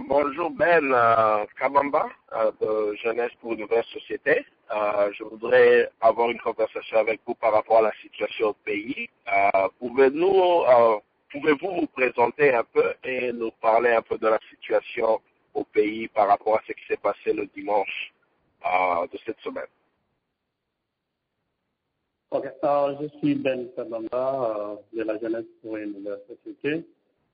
Bonjour Ben Kabamba de Jeunesse pour une nouvelle société. Je voudrais avoir une conversation avec vous par rapport à la situation au pays. Pouvez-vous vous présenter un peu et nous parler un peu de la situation au pays par rapport à ce qui s'est passé le dimanche de cette semaine? Ok, je suis Ben Kabamba de la Jeunesse pour une nouvelle société.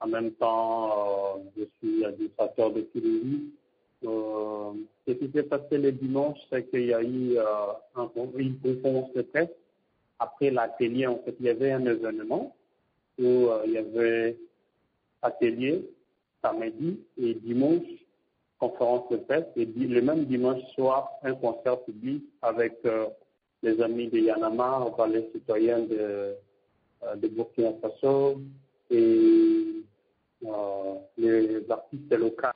En même temps, je suis administrateur de Toulouse. Ce qui s'est passé le dimanche, c'est qu'il y a eu une conférence de presse. Après l'atelier, en fait, il y avait un événement où il y avait atelier samedi et dimanche, conférence de presse. Et le même dimanche soir, un concert public avec les amis de Yanama, les citoyens de Burkina Faso et les artistes locaux.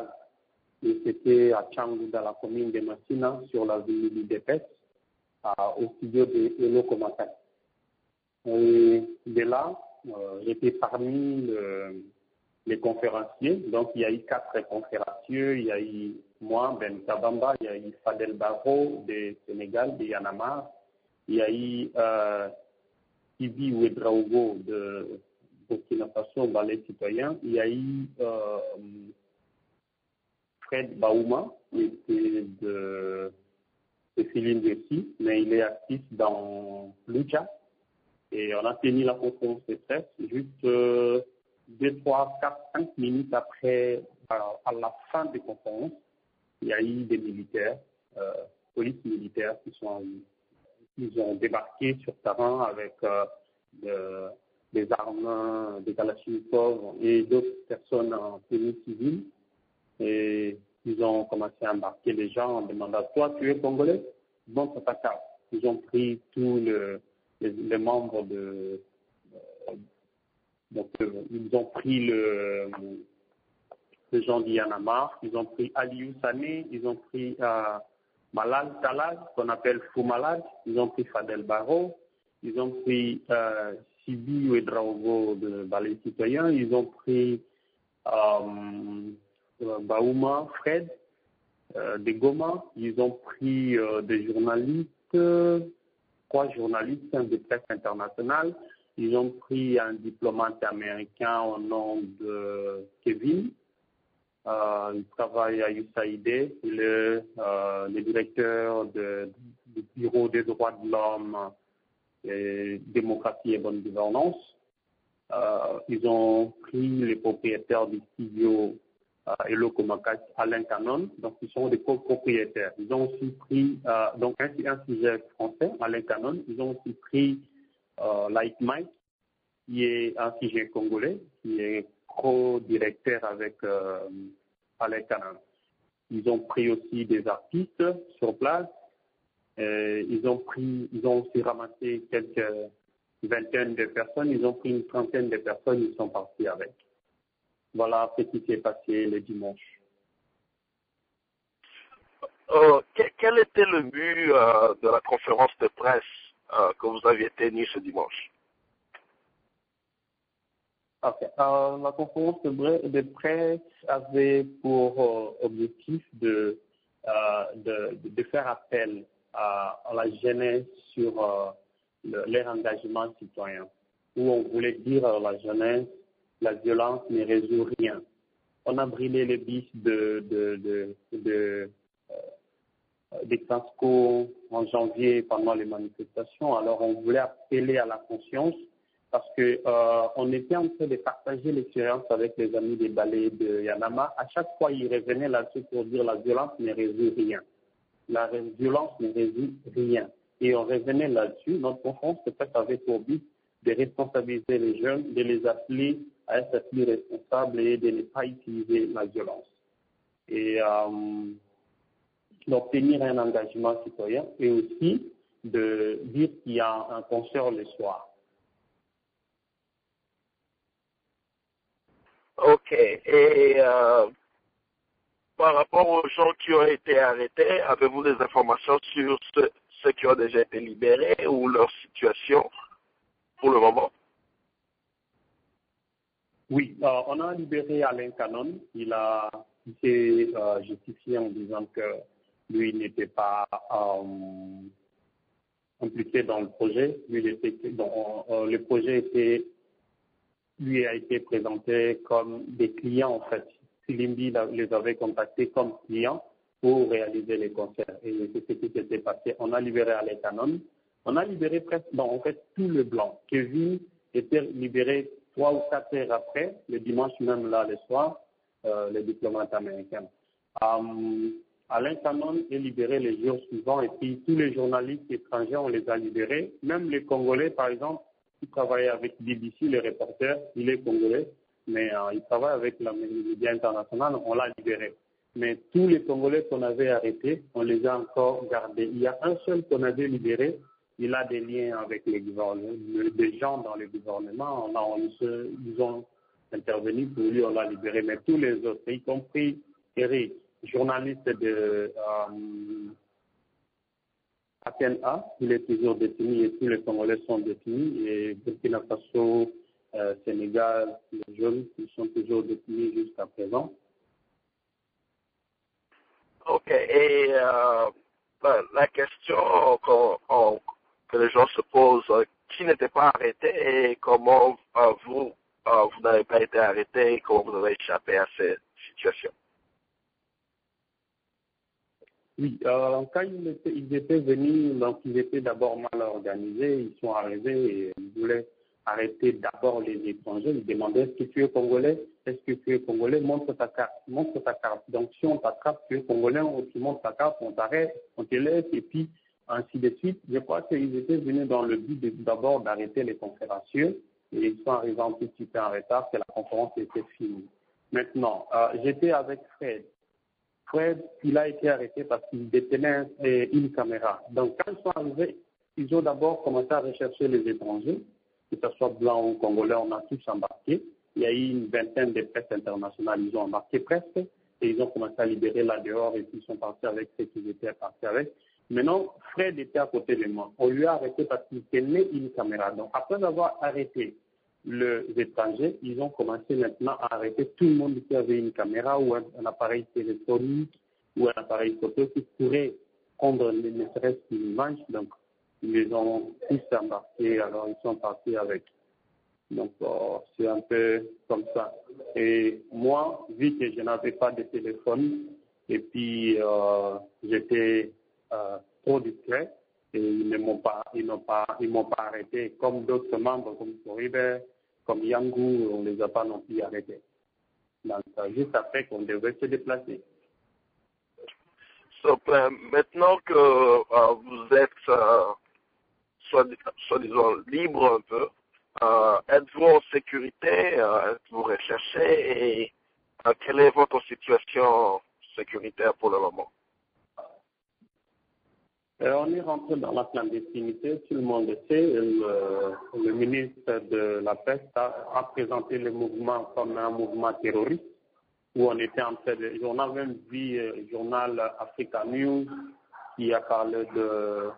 Et c'était à Tchangou, dans la commune de Massina, sur la ville d'Idepes, au studio de Elo Komakai. Et de là, j'étais parmi les conférenciers. Donc, il y a eu 4 conférenciers. Il y a eu moi, Ben Kabamba, il y a eu Fadel Barro de Sénégal, de Yanama. Il y a eu Ibi Ouedraogo de Burkina Faso, les citoyens. Il y a eu Fred Baouma, qui était de Céline Dessi, mais il est actif dans Lucha. Et on a tenu la conférence de presse juste 2, 3, 4, 5 minutes après, à la fin des conférences, il y a eu des militaires, police militaires ils ont débarqué sur terrain avec des armes, des kalachnikovs et d'autres personnes en tenue civile. Et ils ont commencé à embarquer les gens en demandant: toi, tu es congolais? Bon, c'est pas ça. Ils ont pris tous les membres donc ils ont pris le gens d'Yanamar, ils ont pris Aliou Sané, ils ont pris Malal Talal, qu'on appelle Fou Malad, ils ont pris Fadel Barro, ils ont pris Sibi Ouedraogo de Balai Citoyen, ils ont pris Baouma Fred de Goma, ils ont pris des journalistes, 3 journalistes de presse internationale, ils ont pris un diplomate américain au nom de Kevin. Il travaille à USAID, il est le directeur du Bureau des droits de l'homme et démocratie et bonne gouvernance. Ils ont pris les propriétaires du studio Elo Komakai, Alain Canon, donc ils sont des copropriétaires. Ils ont aussi pris donc un sujet français, Alain Canon. Ils ont aussi pris Light Mike, qui est un sujet congolais, qui est co-directeur avec Alain Canon. Ils ont pris aussi des artistes sur place. Ils ont aussi ramassé quelques vingtaines de personnes. Ils ont pris une trentaine de personnes. Ils sont partis avec. Voilà ce qui s'est passé le dimanche. Quel était le but de la conférence de presse que vous aviez tenue ce dimanche? Okay. La conférence de presse avait pour objectif de faire appel à la jeunesse sur leur engagement citoyen, où on voulait dire à la jeunesse: la violence ne résout rien. On a brûlé les bus des Transco en janvier pendant les manifestations. Alors on voulait appeler à la conscience parce que on était en train de partager l'expérience avec les amis des ballets de Yanama. À chaque fois, ils revenaient là-dessus pour dire: la violence ne résout rien. La violence ne résout rien. Et on revenait là-dessus. Notre conférence peut-être avait pour but de responsabiliser les jeunes, de les appeler à être plus responsables et de ne pas utiliser la violence. Et d'obtenir un engagement citoyen et aussi de dire qu'il y a un concert le soir. Ok. Et par rapport aux gens qui ont été arrêtés, avez-vous des informations sur ceux qui ont déjà été libérés ou leur situation pour le moment? Oui, on a libéré Alain Canon. Il a il s'est justifié en disant que lui n'était pas impliqué dans le projet. Le projet lui a été présenté comme des clients en fait. Filimbi les avait contactés comme clients pour réaliser les concerts. Et c'est ce qui s'était passé. On a libéré Alekanon. On a libéré presque, tout le blanc. Kevin était libéré 3 ou 4 heures après, le dimanche même là, le soir, le diplomate américain. Alain Canon est libéré les jours suivants et puis tous les journalistes étrangers, on les a libérés. Même les Congolais, par exemple, qui travaillaient avec BBC, les reporters, il est congolais, mais il travaille avec la média internationale, on l'a libéré. Mais tous les Congolais qu'on avait arrêtés, on les a encore gardés. Il y a un seul qu'on avait libéré, il a des liens avec les gouvernements, des gens dans le gouvernement. Ils ont intervenu pour lui, on l'a libéré. Mais tous les autres, y compris Eric, journaliste de Athéna, il est toujours détenu et tous les Congolais sont détenus. Et Burkina Faso, Sénégal, les jeunes, ils sont toujours détenus jusqu'à présent. OK. Et la question que les gens se posent, qui n'était pas arrêté et comment vous n'avez pas été arrêté et comment vous avez échappé à cette situation? Oui, quand ils étaient venus, donc ils étaient d'abord mal organisés, ils sont arrivés et ils voulaient arrêter d'abord les étrangers. Ils demandaient est-ce que tu es congolais? Est-ce que tu es congolais? Montre ta carte, montre ta carte. Donc si on t'attrape, tu es congolais, tu montres ta carte, on t'arrête, on te laisse et puis ainsi de suite. Je crois qu'ils étaient venus dans le but d'abord d'arrêter les conférenciers et ils sont arrivés un petit peu en retard que la conférence était finie. Maintenant, j'étais avec Fred. Fred, il a été arrêté parce qu'il détenait une caméra. Donc, quand ils sont arrivés, ils ont d'abord commencé à rechercher les étrangers, que ce soit blancs ou congolais, on a tous embarqué. Il y a eu une vingtaine de presses internationales, ils ont embarqué presque, et ils ont commencé à libérer là dehors, et puis ils sont partis avec ce qu'ils étaient partis avec. Maintenant, Fred était à côté de moi. On lui a arrêté parce qu'il tenait une caméra. Donc, après avoir arrêté les étrangers, ils ont commencé maintenant à arrêter tout le monde qui avait une caméra ou un appareil téléphonique ou un appareil photo qui pourrait prendre ne serait-ce qu'une image. Donc, ils les ont tous embarqués, alors ils sont partis avec. Donc, c'est un peu comme ça. Et moi, vu que je n'avais pas de téléphone, et puis j'étais trop discret, et ils m'ont pas arrêté, comme d'autres membres, comme Floribert, comme Yangou, on ne les a pas non plus arrêtés. Donc, juste après qu'on devait se déplacer. Maintenant que vous êtes, soi-disant, libre un peu, êtes-vous en sécurité, êtes-vous recherché et quelle est votre situation sécuritaire pour le moment? On est rentré dans la clandestinité, tout le monde le sait. Le ministre de la Pêche a présenté le mouvement comme un mouvement terroriste, où on était en train de... On a même vu le journal Africa News qui a parlé de...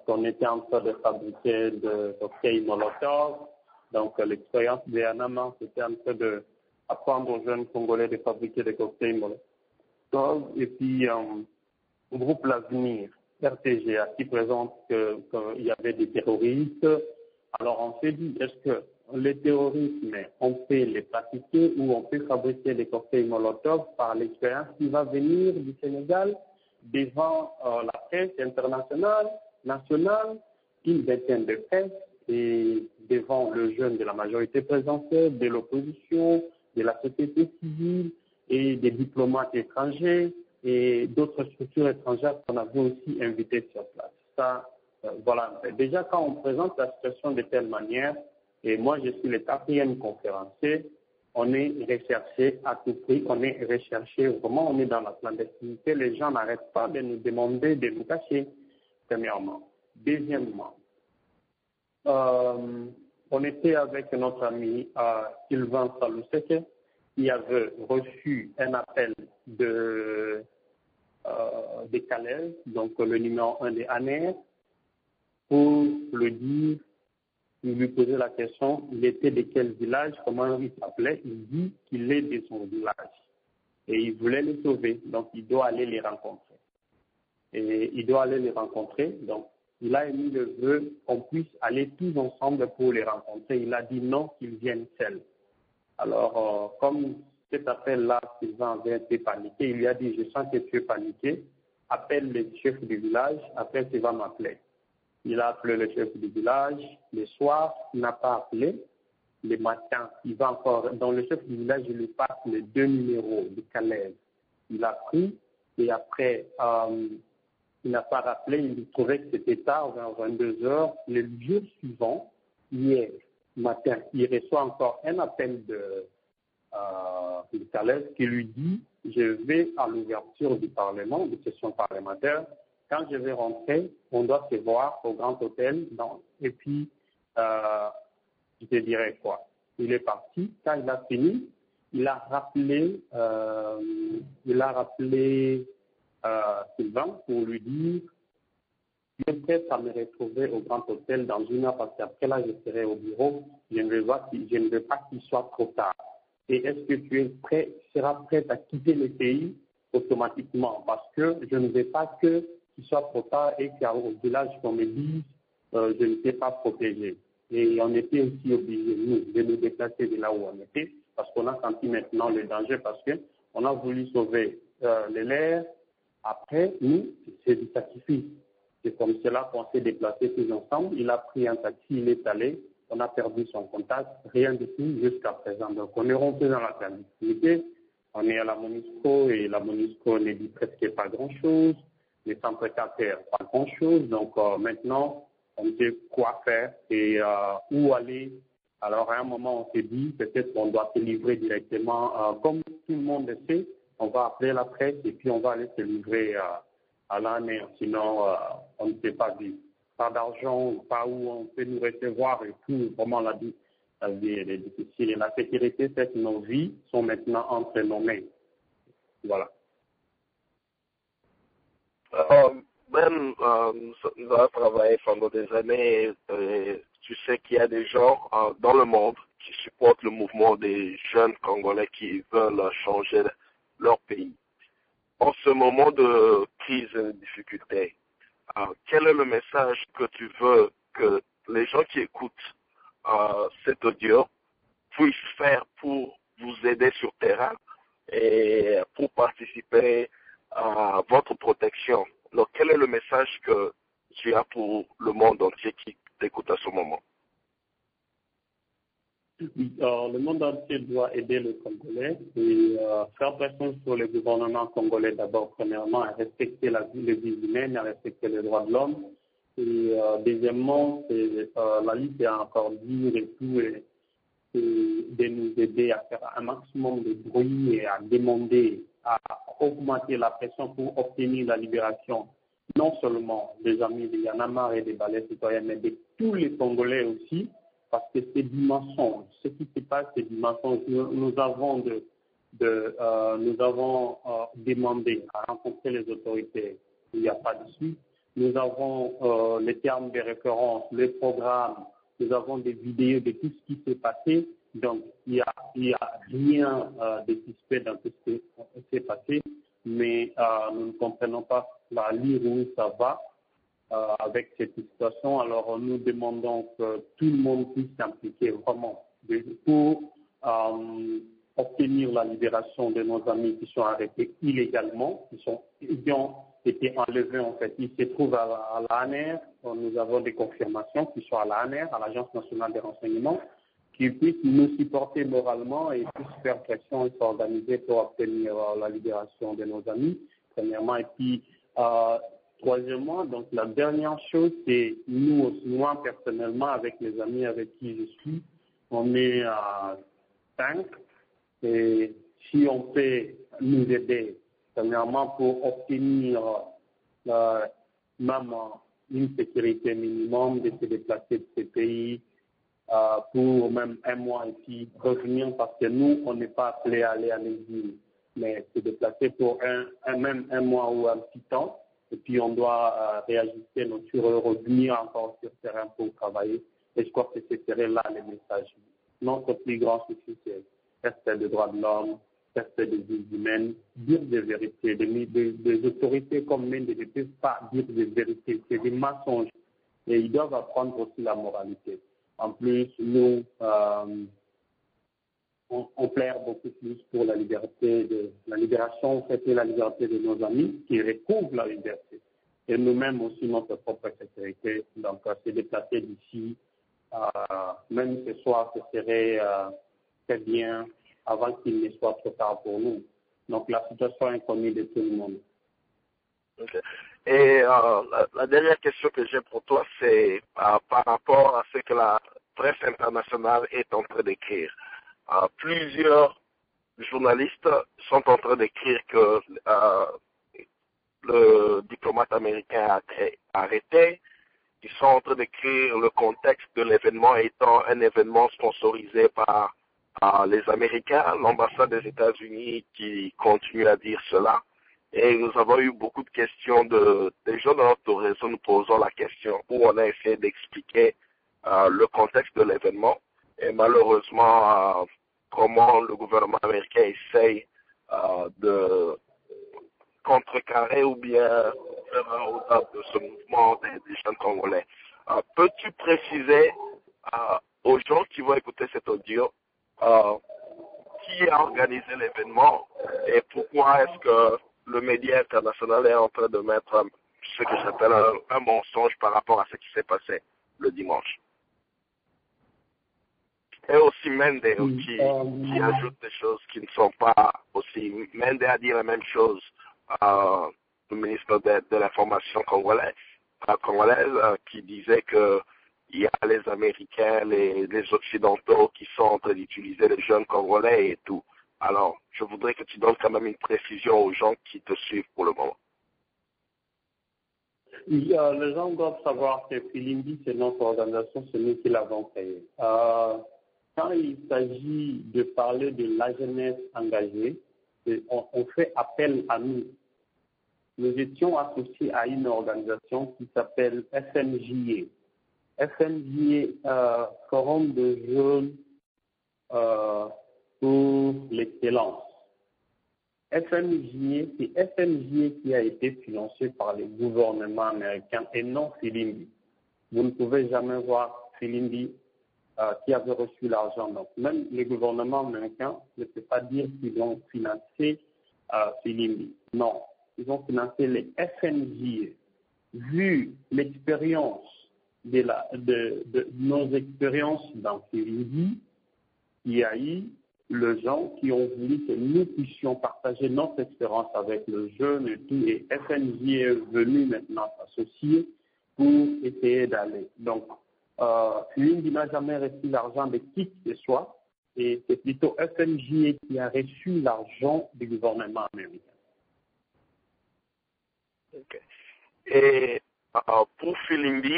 qu'on était en train de fabriquer de cocktails Molotov. Donc l'expérience de Yanama, c'était en train d'apprendre aux jeunes Congolais de fabriquer des cocktails Molotov. Et puis, le groupe L'Avenir, RTGA, qui présente qu'il y avait des terroristes. Alors on s'est dit, est-ce que les terrorismes, on peut les pratiquer ou on peut fabriquer des cocktails Molotov par l'expérience qui va venir du Sénégal devant la presse internationale, nationale, une vingtaine de presse et devant le jeune de la majorité présidentielle, de l'opposition, de la société civile et des diplomates étrangers et d'autres structures étrangères qu'on avait aussi invitées sur place. Ça, voilà. Déjà, quand on présente la situation de telle manière, et moi je suis le 4e conférencier, on est recherché à tout prix, on est recherché vraiment, on est dans la clandestinité, les gens n'arrêtent pas de nous demander de nous cacher, premièrement. Deuxièmement, on était avec notre ami Sylvain Saluseke, qui avait reçu un appel de Calais, donc le numéro 1 des ANER, pour le dire, il lui posait la question, il était de quel village, comment il s'appelait, il dit qu'il est de son village. et il voulait les sauver. Donc, il doit aller les rencontrer. Et il doit aller les rencontrer. Donc, il a émis le vœu qu'on puisse aller tous ensemble pour les rencontrer. Il a dit non, qu'ils viennent seuls. Alors, comme cet appel-là, Sylvain avait été paniqué, il lui a dit, je sens que tu es paniqué, appelle le chef du village, après tu vas m'appeler. Il a appelé le chef du village, le soir, il n'a pas appelé, le matin, il va encore, dans le chef du village, il lui passe les 2 numéros de Calais. Il a pris, et après, il n'a pas rappelé, il trouvait que c'était tard, vers 22 heures. Le jour suivant, hier matin, il reçoit encore un appel de Calais qui lui dit « Je vais à l'ouverture du Parlement, de session parlementaire. Quand je vais rentrer, on doit se voir au Grand Hôtel. Et puis, je te dirai quoi. » Il est parti. Quand il a fini, il a rappelé Sylvain pour lui dire « Je suis prêt à me retrouver au Grand Hôtel dans 1 heure parce qu'après là, je serai au bureau. Je ne veux pas qu'il soit trop tard. Et est-ce que tu seras prêt à quitter le pays automatiquement parce que je ne veux pas qu'il soit trop tard et qu'au village qu'on me dise je ne sais pas protéger. » Et on était aussi obligés, nous, de nous déplacer de là où on était parce qu'on a senti maintenant le danger parce qu'on a voulu sauver les leurs. Après, nous, c'est du sacrifice. C'est comme cela qu'on s'est déplacés tous ensemble. Il a pris un taxi, il est allé. On a perdu son contact, rien de tout jusqu'à présent. Donc, on est rentré dans la clandestinité. On est à la MONUSCO et la MONUSCO ne dit presque pas grand-chose. Les centres capteurs, pas grand-chose. Donc, maintenant, on sait quoi faire et où aller. Alors, à un moment, on s'est dit, peut-être qu'on doit se livrer directement. Comme tout le monde le sait, on va appeler la presse et puis on va aller se livrer à la mer. Sinon, on ne peut pas vivre. Pas d'argent, pas où on peut nous recevoir et tout. Vraiment, la vie est difficile. Et la sécurité fait que nos vies sont maintenant entre nos mains. Voilà. Nous avons travaillé pendant des années. Tu sais qu'il y a des gens dans le monde qui supportent le mouvement des jeunes Congolais qui veulent changer leur pays. En ce moment de crise et de difficulté, quel est le message que tu veux que les gens qui écoutent cet audio puissent faire pour vous aider sur terrain et pour participer à votre protection? Donc, quel est le message que tu as pour le monde entier qui t'écoute à ce moment? Le monde entier doit aider le Congolais et faire pression sur le gouvernement congolais d'abord, premièrement, à respecter les vies humaines, à respecter les droits de l'homme. Et deuxièmement, la lutte est encore dure et tout, et de nous aider à faire un maximum de bruit et à demander, à augmenter la pression pour obtenir la libération, non seulement des amis de Yanamar et des balais citoyens, mais de tous les Congolais aussi. Parce que c'est du mensonge. Ce qui se passe, c'est du mensonge. Nous avons demandé à rencontrer les autorités. Il n'y a pas de suite. Nous avons les termes de référence, les programmes. Nous avons des vidéos de tout ce qui s'est passé. Donc, il y a rien de suspect dans tout ce qui s'est passé. Mais nous ne comprenons pas la ligne où ça va. Avec cette situation, alors nous demandons que tout le monde puisse s'impliquer vraiment pour obtenir la libération de nos amis qui sont arrêtés illégalement, qui ont été enlevés en fait. Ils se trouvent à l'ANR, nous avons des confirmations qu'ils sont à l'ANR, à l'Agence nationale des renseignements, qui puissent nous supporter moralement et puissent faire pression et s'organiser pour obtenir la libération de nos amis, premièrement, et puis troisièmement, donc la dernière chose, c'est moi personnellement, avec les amis avec qui je suis, on est à 5. Et si on peut nous aider, premièrement, pour obtenir même une sécurité minimum, de se déplacer de ces pays pour même 1 mois et puis revenir, parce que nous, on n'est pas appelé à aller à l'exil, mais se déplacer pour même un mois ou un petit temps. Et puis, on doit réajuster nos revenir encore sur le terrain pour travailler. Et je crois que ce serait là le message. Notre plus grand souci, c'est le respect des droits de l'homme, respect des vies humaines, dire des vérités. Des autorités comme l'Inde ne peuvent pas dire des vérités, c'est des mensonges. Et ils doivent apprendre aussi la moralité. En plus, nous, on plaire beaucoup plus pour la libération en fait, et la liberté de nos amis qui recouvrent la liberté. Et nous-mêmes aussi notre propre sécurité. Donc, se déplacer d'ici, même ce soir, ce serait très bien avant qu'il ne soit trop tard pour nous. Donc, la situation est connue de tout le monde. Okay. Et la dernière question que j'ai pour toi, c'est par rapport à ce que la presse internationale est en train d'écrire. Plusieurs journalistes sont en train d'écrire que le diplomate américain a été arrêté. Ils sont en train d'écrire le contexte de l'événement étant un événement sponsorisé par les Américains, l'ambassade des États-Unis qui continue à dire cela. Et nous avons eu beaucoup de questions des gens dans notre réseau nous posant la question où on a essayé d'expliquer le contexte de l'événement et malheureusement comment le gouvernement américain essaye de contrecarrer ou bien faire un retard de ce mouvement des jeunes Congolais. Peux-tu préciser aux gens qui vont écouter cet audio qui a organisé l'événement et pourquoi est-ce que le média international est en train de mettre ce que j'appelle un mensonge par rapport à ce qui s'est passé le dimanche? Et aussi Mende qui ajoute des choses qui ne sont pas aussi. Mende a dit la même chose le ministre de l'information congolaise qui disait que il y a les Américains, les Occidentaux qui sont en train d'utiliser les jeunes Congolais et tout. Alors, je voudrais que tu donnes quand même une précision aux gens qui te suivent pour le moment. Les gens doivent savoir que Filimbi, c'est notre organisation, c'est nous qui l'avons créée. Quand il s'agit de parler de la jeunesse engagée, on fait appel à nous. Nous étions associés à une organisation qui s'appelle FNJA. FNJA, Forum de jeunes pour l'excellence. FNJA, c'est FNJA qui a été financé par les gouvernements américains et non Filimbi. Vous ne pouvez jamais voir Filimbi qui avait reçu l'argent. Donc, même les gouvernements américains ne peuvent pas dire qu'ils ont financé Filimbi. Non, ils ont financé les FNJA. Vu l'expérience de nos expériences dans Filimbi, il y a eu les gens qui ont voulu que nous puissions partager notre expérience avec le jeune et tout, et FNJ est venu maintenant s'associer pour essayer d'aller. Donc, Filimbi n'a jamais reçu l'argent de qui que ce soit, et c'est plutôt FNJ qui a reçu l'argent du gouvernement américain. Okay. Et pour Filimbi,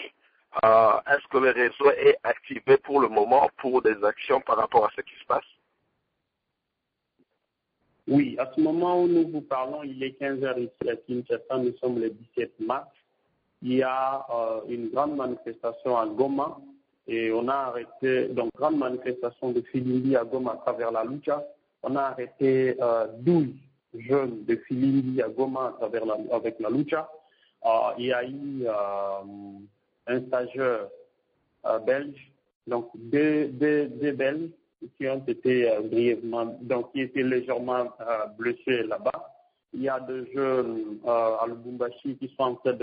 est-ce que le réseau est activé pour le moment pour des actions par rapport à ce qui se passe? Oui, à ce moment où nous vous parlons, il est 15h ici à Kinshasa, nous sommes le 17 mars. Il y a une grande manifestation à Goma et on a arrêté, donc grande manifestation de Filimbi à Goma à travers la lucha. On a arrêté 12 jeunes de Filimbi à Goma à travers avec la lucha. Il y a eu un stagiaire belge, donc deux Belges qui ont été brièvement, donc qui étaient légèrement blessés là-bas. Il y a des jeunes à Lubumbashi qui sont en train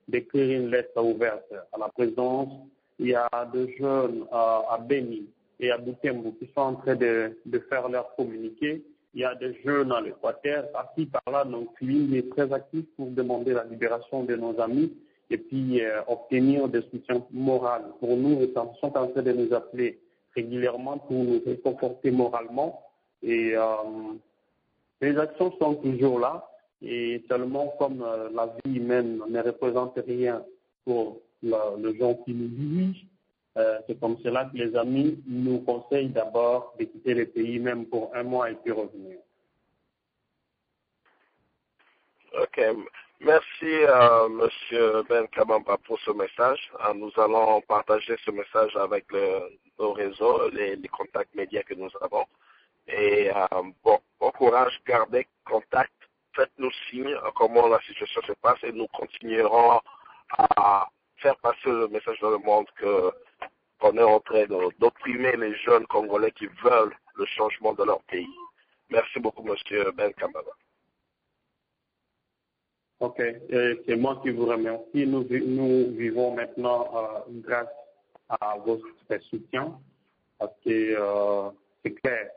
d'écrire une lettre ouverte à la présidence. Il y a des jeunes à Beni et à Butembo qui sont en train de faire leur communiqué. Il y a des jeunes à l'Équateur, assis par là, donc Filimbi est très actif pour demander la libération de nos amis et puis obtenir des soutiens moraux. Pour nous, ils sont en train de nous appeler régulièrement pour nous réconforter moralement. Et les actions sont toujours là. Et seulement comme la vie humaine ne représente rien pour le gens qui nous dirigent, c'est comme cela que les amis nous conseillent d'abord de quitter le pays même pour un mois et puis revenir. Ok. Merci, Monsieur Ben Kabamba, pour ce message. Nous allons partager ce message avec nos réseaux, les contacts médias que nous avons. Et bon courage, gardez contact, faites-nous signe comment la situation se passe et nous continuerons à faire passer le message dans le monde qu'on est en train d'opprimer les jeunes Congolais qui veulent le changement de leur pays. Merci beaucoup, Monsieur Ben Kambaba. Ok, c'est moi qui vous remercie. Nous vivons maintenant grâce à votre soutien parce que c'est clair,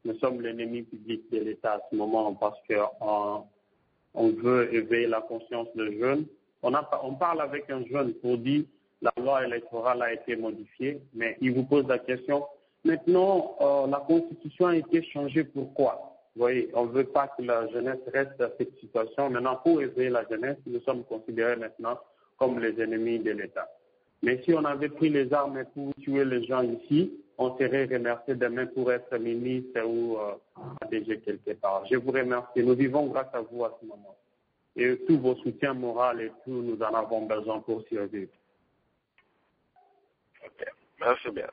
nous sommes l'ennemi public de l'État à ce moment parce qu'on veut éveiller la conscience des jeunes. On parle avec un jeune pour dire la loi électorale a été modifiée, mais il vous pose la question, maintenant la Constitution a été changée, pourquoi? Vous voyez, on ne veut pas que la jeunesse reste dans cette situation. Maintenant, pour éveiller la jeunesse, nous sommes considérés maintenant comme les ennemis de l'État. Mais si on avait pris les armes pour tuer les gens ici, on serait remercié demain pour être ministre ou ADG quelque part. Je vous remercie. Nous vivons grâce à vous à ce moment. Et tous vos soutiens moraux et tout, nous en avons besoin pour survivre. Ok, merci bien.